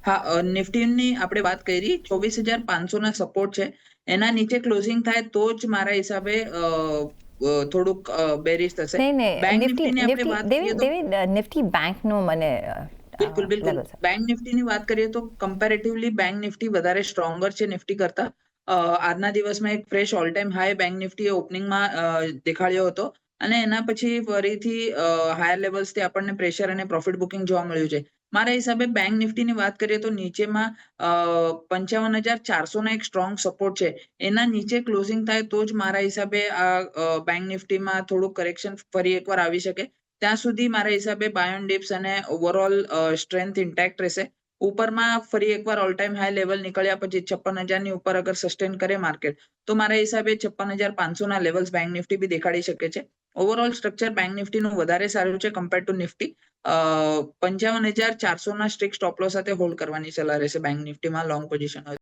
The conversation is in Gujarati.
હા, નિફ્ટીની આપણે વાત કરી 24,500 ના સપોર્ટ છે. એના નીચે ક્લોઝિંગ થાય તો જ મારા હિસાબે થોડુંક બેરિશ થશે. બેંક નિફ્ટીની આપણે વાત કરીએ તો નિફ્ટી બેંકનો મને બિલકુલ બેંક નિફ્ટીની વાત કરીએ તો કમ્પેરેટિવલી બેંક નિફ્ટી વધારે સ્ટ્રોંગર છે નિફ્ટી કરતા. આજના દિવસમાં એક fresh all time high bank Nifty ઓપનિંગમાં દેખાડ્યો હતો અને એના પછી ફરીથી હાયર લેવલ્સથી આપણને પ્રેશર અને પ્રોફિટ બુકિંગ જોવા મળ્યું છે. મારા હિસાબે બેંક નિફ્ટીની વાત કરીએ તો નીચેમાં 55,400 ના એક સ્ટ્રોંગ સપોર્ટ છે. એના નીચે ક્લોઝિંગ થાય તો જ મારા હિસાબે આ બેંક નિફ્ટીમાં થોડુંક કરેક્શન ફરી એકવાર આવી શકે. ત્યાં સુધી મારા હિસાબે બાય ઓન ડિપ્સ અને ઓવરઓલ સ્ટ્રેન્થ ઇન્ટેક્ટ રહેશે. ઉપરમાં ફરી એકવાર ઓલ ટાઈમ હાઈ લેવલ નીકળ્યા પછી 56,000 ની ઉપર અગર સસ્ટેન કરે માર્કેટ તો મારા હિસાબે 56,500 ના લેવલ્સ બેંક નિફ્ટી બી દેખાડી શકે છે. ઓવરઓલ સ્ટ્રક્ચર બેંક નિફ્ટીનું વધારે સારું છે કમ્પેર ટુ નિફ્ટી. 55,400 ના સ્ટ્રિક્ટ સ્ટોપ લોસ સાથે હોલ્ડ કરવાની સલાહ રહેશે બેંક નિફ્ટીમાં લોંગ પોઝિશન હોય.